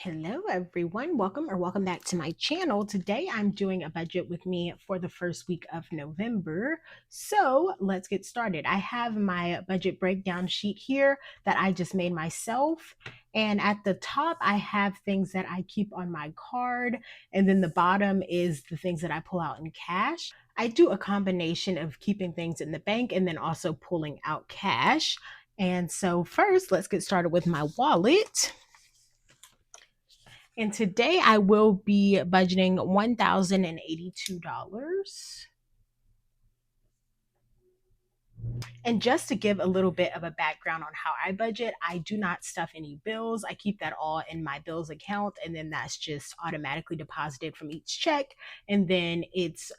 Hello everyone, welcome back to my channel. Today I'm doing a budget with me for the first week of November. So let's get started. I have my budget breakdown sheet here that I just made myself. And at the top, I have things that I keep on my card. And then the bottom is the things that I pull out in cash. I do a combination of keeping things in the bank and then also pulling out cash. And so first, let's get started with my wallet. And today I will be budgeting $1,082. And just to give a little bit of a background on how I budget, I do not stuff any bills. I keep that all in my bills account, and then that's just automatically deposited from each check. And then it's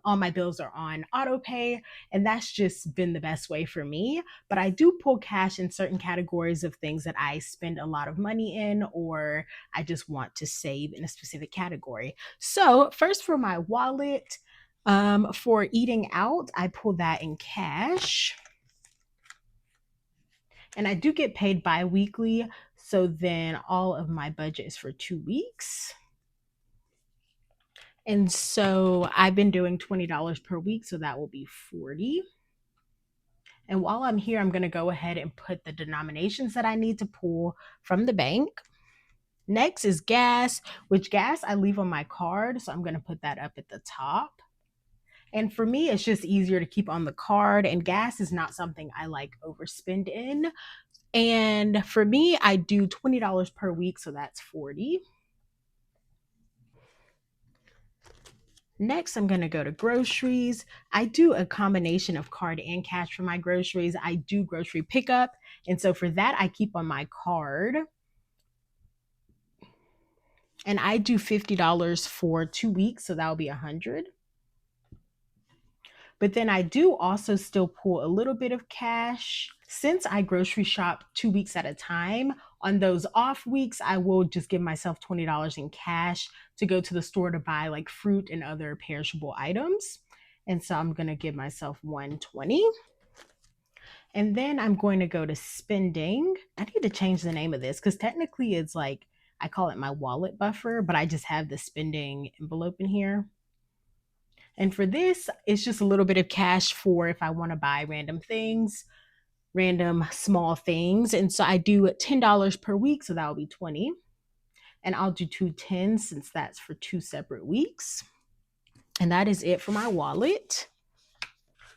all my bills are on auto pay, and that's just been the best way for me. But I do pull cash in certain categories of things that I spend a lot of money in, or I just want to save in a specific category. So, first for my wallet, for eating out, I pull that in cash. And I do get paid bi-weekly, so then all of my budget is for 2 weeks. And so I've been doing $20 per week, so that will be 40. And while I'm here, I'm going to go ahead and put the denominations that I need to pull from the bank. Next is gas, which gas I leave on my card, so I'm going to put that up at the top. And for me, it's just easier to keep on the card, and gas is not something I like overspend in. And for me, I do $20 per week, so that's 40. Next, I'm going to go to groceries. I do a combination of card and cash for my groceries. I do grocery pickup, and so for that, I keep on my card. And I do $50 for 2 weeks, so that will be 100. But then I do also still pull a little bit of cash. Since I grocery shop 2 weeks at a time, on those off weeks, I will just give myself $20 in cash to go to the store to buy like fruit and other perishable items. And so I'm going to give myself 120. And then I'm going to go to spending. I need to change the name of this because technically it's like, I call it my wallet buffer, but I just have the spending envelope in here. And for this, it's just a little bit of cash for if I want to buy random things, random small things. And so I do $10 per week, so that will be 20. And I'll do 2 10s since that's for 2 separate weeks. And that is it for my wallet.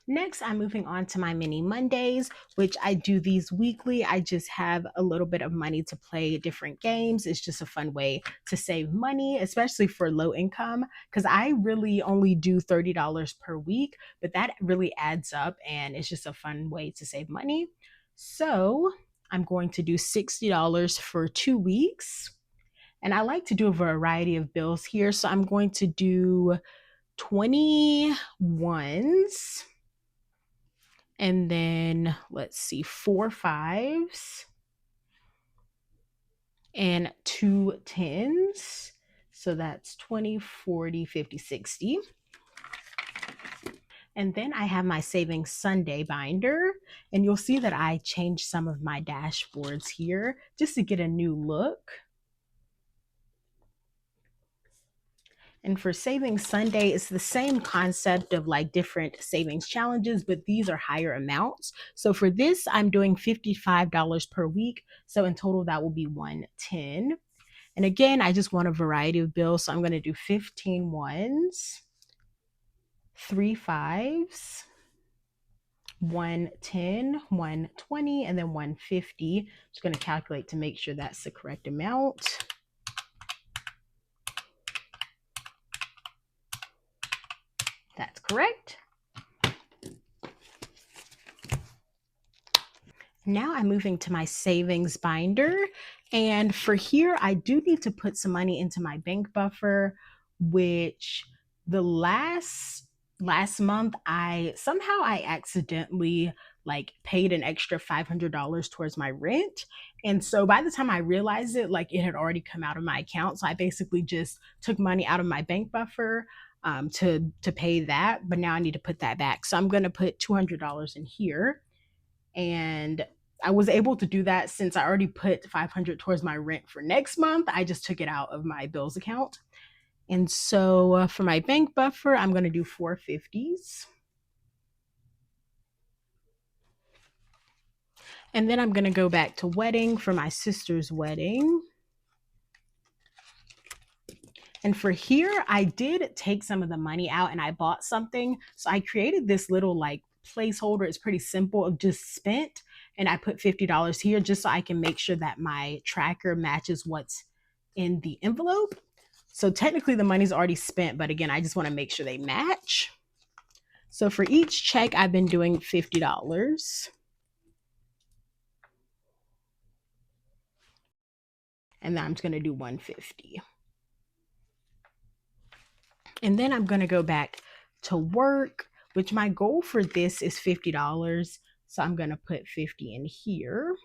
Next, I'm moving on to my mini Mondays, which I do these weekly. I just have a little bit of money to play different games. It's just a fun way to save money, especially for low income, because I really only do $30 per week, but that really adds up and it's just a fun way to save money. So I'm going to do $60 for 2 weeks. And I like to do a variety of bills here. So I'm going to do 21s. And then let's see, 4 5s and 2 10s. So that's 20, 40, 50, 60. And then I have my Savings Sunday binder. And you'll see that I changed some of my dashboards here just to get a new look. And for Savings Sunday, it's the same concept of like different savings challenges, but these are higher amounts. So for this, I'm doing $55 per week. So in total, that will be 110. And again, I just want a variety of bills. So I'm going to do 15 ones, 3 5s, 110, 120, and then 150. Just going to calculate to make sure that's the correct amount. That's correct. Now I'm moving to my savings binder. And for here, I do need to put some money into my bank buffer, which the last month I accidentally like paid an extra $500 towards my rent. And so by the time I realized it, like it had already come out of my account. So I basically just took money out of my bank buffer to pay that. But now I need to put that back. So I'm going to put $200 in here. And I was able to do that since I already put 500 towards my rent for next month. I just took it out of my bills account. And so for my bank buffer, I'm going to do 450s. And then I'm going to go back to wedding for my sister's wedding. And for here, I did take some of the money out and I bought something. So I created this little like placeholder. It's pretty simple of just spent. And I put $50 here just so I can make sure that my tracker matches what's in the envelope. So technically the money's already spent, but again, I just want to make sure they match. So for each check, I've been doing $50. And then I'm just going to do 150. And then I'm going to go back to work, which my goal for this is $50. So I'm going to put 50 in here.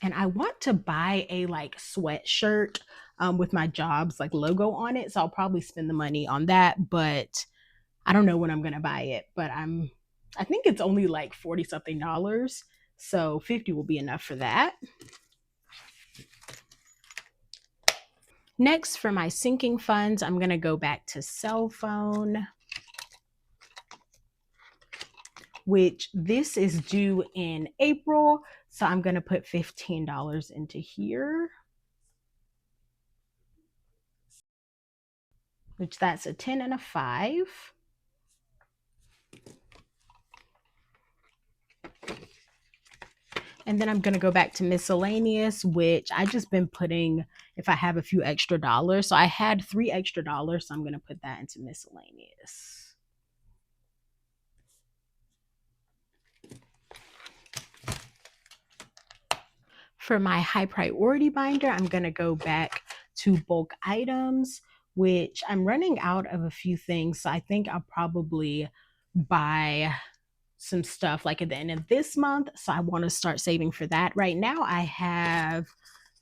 And I want to buy a like sweatshirt with my job's like logo on it. So I'll probably spend the money on that, but I don't know when I'm going to buy it, but I think it's only like 40 something dollars. So 50 will be enough for that. Next, for my sinking funds, I'm going to go back to cell phone, which this is due in April. So I'm going to put $15 into here, which that's a 10 and a 5. And then I'm going to go back to miscellaneous, which I just been putting if I have a few extra dollars. So I had $3 extra, so I'm going to put that into miscellaneous. For my high priority binder, I'm going to go back to bulk items, which I'm running out of a few things. So I think I'll probably buy some stuff like at the end of this month. So I want to start saving for that. Right now I have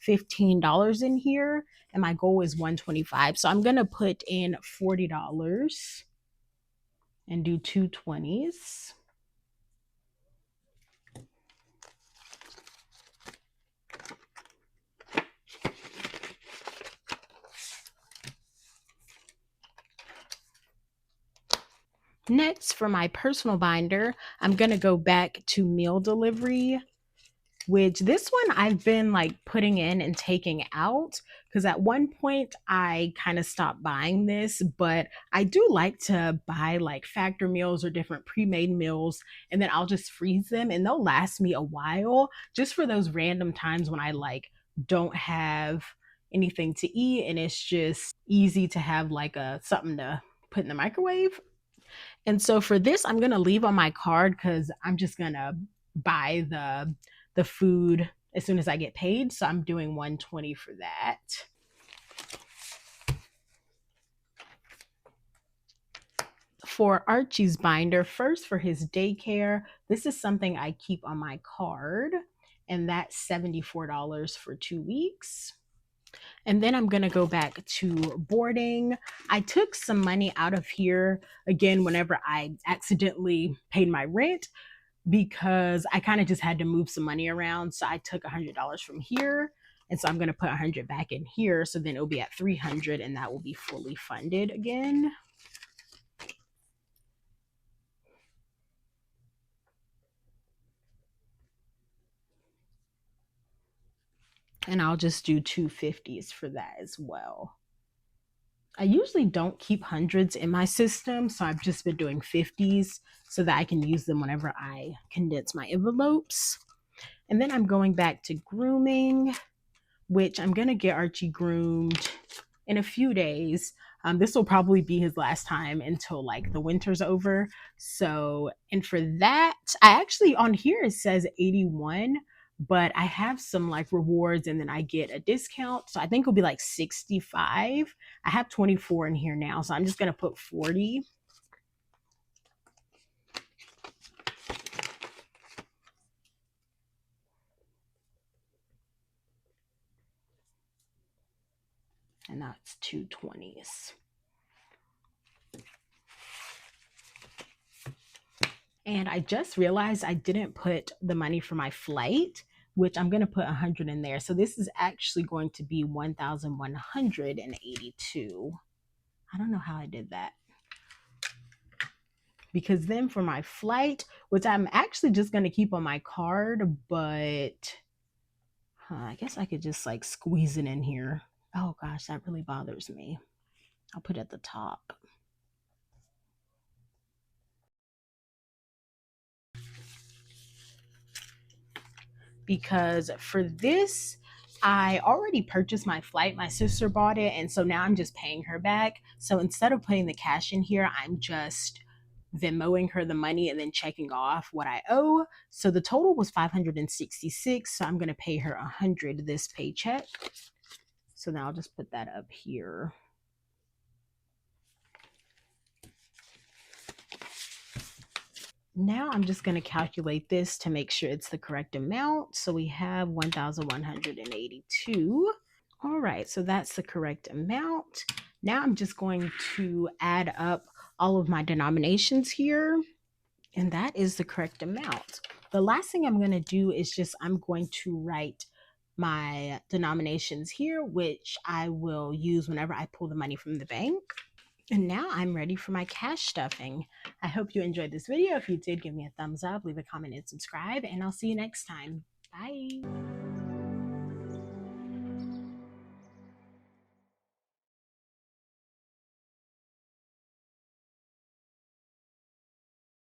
$15 in here and my goal is $125. So I'm going to put in $40 and do 220s. Next, for my personal binder, I'm going to go back to meal delivery, which this one I've been like putting in and taking out because at one point I kind of stopped buying this, but I do like to buy like factor meals or different pre-made meals and then I'll just freeze them and they'll last me a while just for those random times when I like don't have anything to eat and it's just easy to have like something to put in the microwave. And so for this, I'm going to leave on my card because I'm just going to buy the food as soon as I get paid. So I'm doing 120 for that. For Archie's binder, first for his daycare, this is something I keep on my card, and that's $74 for 2 weeks. And then I'm going to go back to boarding. I took some money out of here again whenever I accidentally paid my rent because I kind of just had to move some money around. So I took $100 from here. And so I'm going to put 100 back in here. So then it'll be at 300 and that will be fully funded again. And I'll just do 250s for that as well. I usually don't keep hundreds in my system, so I've just been doing 50s so that I can use them whenever I condense my envelopes. And then I'm going back to grooming, which I'm going to get Archie groomed in a few days. This will probably be his last time until like the winter's over. So, and for that, I actually on here it says 81, but I have some like rewards and then I get a discount. So I think it'll be like 65. I have 24 in here now, so I'm just going to put 40. And that's 220s. And I just realized I didn't put the money for my flight, which I'm going to put 100 in there. So this is actually going to be 1,182. I don't know how I did that. Because then for my flight, which I'm actually just going to keep on my card, but I guess I could just like squeeze it in here. Oh gosh, that really bothers me. I'll put it at the top. Because for this, I already purchased my flight. My sister bought it. And so now I'm just paying her back. So instead of putting the cash in here, I'm just Venmoing her the money and then checking off what I owe. So the total was 566. So I'm going to pay her 100 this paycheck. So now I'll just put that up here. Now I'm just going to calculate this to make sure it's the correct amount. So we have 1,182. All right, so that's the correct amount. Now I'm just going to add up all of my denominations here, and that is the correct amount. The last thing I'm going to do is I'm going to write my denominations here, which I will use whenever I pull the money from the bank. And now I'm ready for my cash stuffing. I hope you enjoyed this video. If you did, give me a thumbs up, leave a comment, and subscribe, and I'll see you next time. Bye.